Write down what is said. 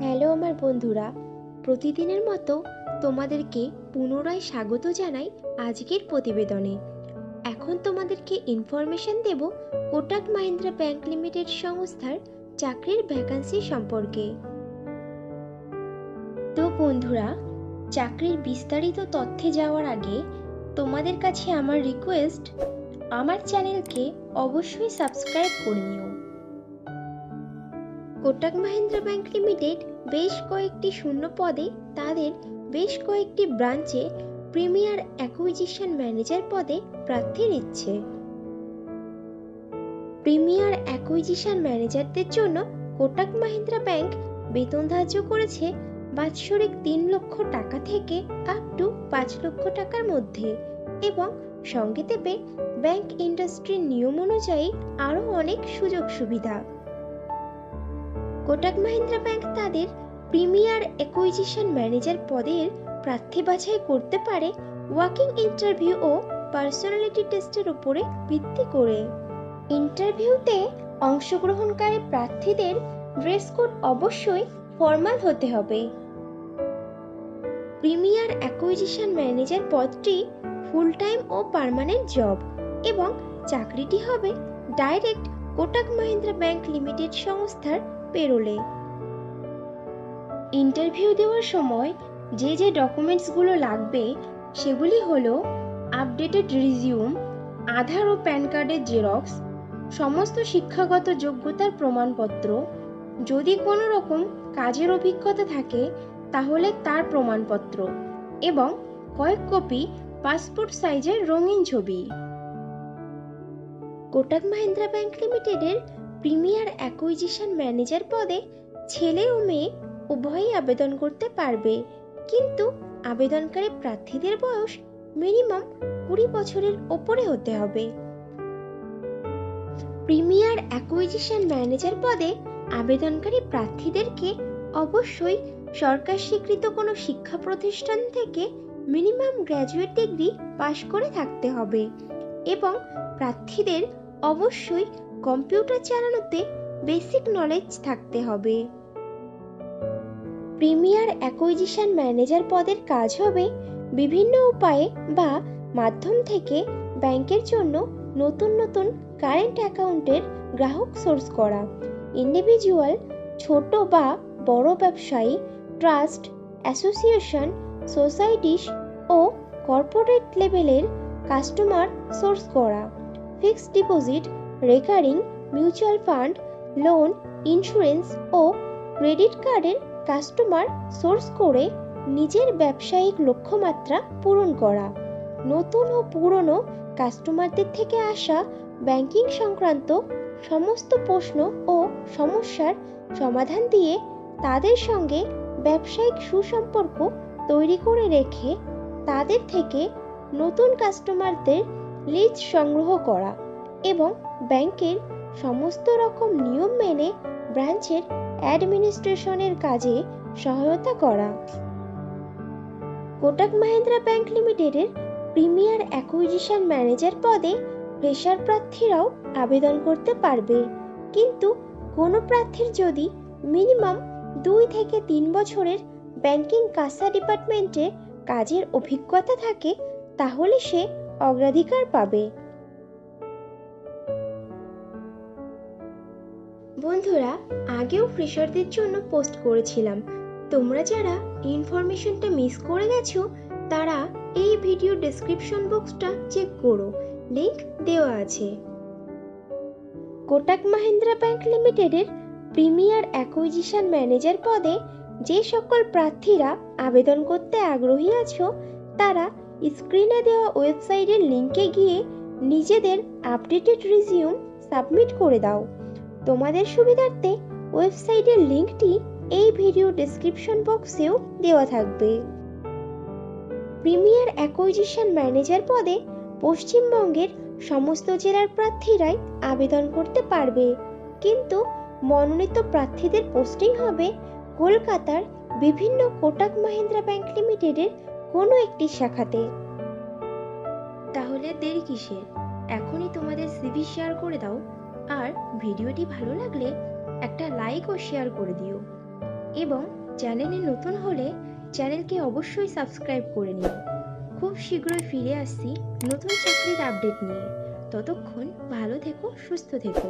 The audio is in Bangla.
হ্যালো আমার বন্ধুরা, প্রতিদিনের মতো তোমাদেরকে পুনরায় স্বাগত জানাই আজকের প্রতিবেদনে। এখন তোমাদেরকে ইনফরমেশন দেব কোটাক মাহিন্দ্রা ব্যাংক লিমিটেড সংস্থার চাকরির ভ্যাকান্সি সম্পর্কে। তো বন্ধুরা, চাকরির বিস্তারিত তথ্যে যাওয়ার আগে তোমাদের কাছে আমার রিকোয়েস্ট, আমার চ্যানেলকে অবশ্যই সাবস্ক্রাইব করে নিও। কোটাক মাহিন্দ্রা ব্যাংক লিমিটেড বেশ কয়েকটি শূন্য পদে তাদের বেশ কয়েকটি ব্রাঞ্চে প্রিমিয়ার অ্যাকুইজিশন ম্যানেজার পদে প্রার্থী নিচ্ছে। প্রিমিয়ার অ্যাকুইজিশন ম্যানেজারদের জন্য কোটাক মাহিন্দ্রা ব্যাংক বেতন ধার্য করেছে বাৎসরিক ৩ লক্ষ টাকা থেকে আপ টু ৫ লক্ষ টাকার মধ্যে, এবং সঙ্গে দেবে ব্যাংক ইন্ডাস্ট্রির নিয়ম অনুযায়ী আরও অনেক সুযোগ সুবিধা। কোটাক মাহিন্দ্রা ব্যাংক তাদের প্রিমিয়ার অ্যাকুইজিশন ম্যানেজার পদের প্রার্থী বাছাই করতে পারে ওয়াকিং ইন্টারভিউ ও পার্সোনালিটি টেস্টের উপরে ভিত্তি করে। ইন্টারভিউতে অংশগ্রহণকারী প্রার্থীদের ড্রেস কোড অবশ্যই ফর্মাল হতে হবে। প্রিমিয়ার অ্যাকুইজিশন ম্যানেজার পদটি ফুল টাইম ও পার্মানেন্ট জব, এবং চাকরিটি হবে direct Kotak Mahindra bank limited সংস্থার পেরোলে। ইন্টারভিউ দেওয়ার সময় যে যে ডকুমেন্টসগুলো লাগবে সেগুলি হলো আপডেটেড রিজিউম, আধার ও প্যান কার্ডের জেরক্স, সমস্ত শিক্ষাগত যোগ্যতার প্রমাণপত্র, যদি কোনো রকম কাজের অভিজ্ঞতা থাকে তাহলে তার প্রমাণপত্র, এবং কয়েক কপি পাসপোর্ট সাইজের রঙিন ছবি। কোটাক মাহিন্দ্রা ব্যাংক লিমিটেডের প্রিমিয়ার অ্যাকুইজিশন ম্যানেজার পদে ছেলে ও মেয়ে উভয়ই আবেদন করতে পারবে, কিন্তু আবেদনকারী প্রার্থীদের বয়স মিনিমাম ২০ বছরের ওপরে হতে হবে। প্রিমিয়ার অ্যাকুইজিশন ম্যানেজার পদে আবেদনকারী প্রার্থীদেরকে অবশ্যই সরকার স্বীকৃত কোনো শিক্ষা প্রতিষ্ঠান থেকে মিনিমাম গ্র্যাজুয়েট ডিগ্রি পাশ করে থাকতে হবে, এবং প্রার্থীদের অবশ্যই কম্পিউটার চালানোতে বেসিক নলেজ থাকতে হবে। প্রিমিয়ার অ্যাকুইজিশন ম্যানেজার পদের কাজ হবে বিভিন্ন উপায়ে বা মাধ্যম থেকে ব্যাংকের জন্য নতুন নতুন কারেন্ট অ্যাকাউন্টের গ্রাহক সোর্স করা, ইন্ডিভিজুয়াল, ছোট বা বড় ব্যবসায়ী, ট্রাস্ট, অ্যাসোসিয়েশন, সোসাইটিস ও কর্পোরেট লেভেলের কাস্টমার সোর্স করা, fixed deposit, recurring, mutual fund, loan, insurance ও ক্রেডিট কার্ডের কাস্টমার সোর্স করে নিজের ব্যবসায়িক লক্ষ্যমাত্রা পূরণ করা, নতুন ও পুরনো কাস্টমারদের থেকে আসা ব্যাংকিং সংক্রান্ত সমস্ত প্রশ্ন ও সমস্যার সমাধান দিয়ে তাদের সঙ্গে ব্যবসায়িক সুসম্পর্ক তৈরি করে রেখে তাদের থেকে নতুন কাস্টমারদের লিড সংগ্রহ করা, এবং ব্যাংকের সমস্ত রকম নিয়ম মেনে ব্রাঞ্চের অ্যাডমিনিস্ট্রেশনের কাজে সহায়তা করা। কোটাক মাহিন্দ্রা ব্যাংক লিমিটেডের প্রিমিয়ার অ্যাকুইজিশন ম্যানেজার পদে ফ্রেশার প্রার্থীরাও আবেদন করতে পারবে, কিন্তু কোনো প্রার্থীর যদি মিনিমাম ২ থেকে ৩ বছরের ব্যাংকিং কাসা ডিপার্টমেন্টে কাজের অভিজ্ঞতা থাকে তাহলে সে অগ্রাধিকার পাবে। বন্ধুরা, আগেও ফ্রেশারদের জন্য পোস্ট করেছিলাম, তোমরা যারা ইনফরমেশনটা মিস করে গেছো তারা এই ভিডিও ডেসক্রিপশন বক্সটা চেক করো, লিংক দেওয়া আছে। কোটাক মাহিন্দ্রা ব্যাংক লিমিটেডের প্রিমিয়ার অ্যাকুইজিশন ম্যানেজার পদে যে সকল প্রার্থীরা আবেদন করতে আগ্রহী আছো তারা স্ক্রিনে দেওয়া ওয়েবসাইটের লিংকে গিয়ে নিজেদের আপডেটেড রিজিউম সাবমিট করে দাও। তোমাদের সুবিধার্থে ওয়েবসাইটের লিংকটি এই ভিডিও ডেসক্রিপশন বক্সেও দেওয়া থাকবে। প্রিমিয়ার অ্যাকুইজিশন ম্যানেজার পদে পশ্চিমবঙ্গের সমস্ত জেলার প্রার্থীরাই আবেদন করতে পারবে, কিন্তু মনোনীত প্রার্থীদের পোস্টিং হবে কলকাতার বিভিন্ন কোটাক মাহিন্দ্রা ব্যাংক লিমিটেডের কোনো একটি শাখাতে। তাহলে দেরি কিসের, এখনই তোমাদের সিভি শেয়ার করে দাও, আর ভিডিওটি ভালো লাগলে একটা লাইক ও শেয়ার করে দিও, এবং চ্যানেলে নতুন হলে চ্যানেলকে অবশ্যই সাবস্ক্রাইব করে নিন। খুব শীঘ্রই ফিরে আসছি নতুন চাকরির আপডেট নিয়ে। ততক্ষণ ভালো থেকো, সুস্থ থেকো।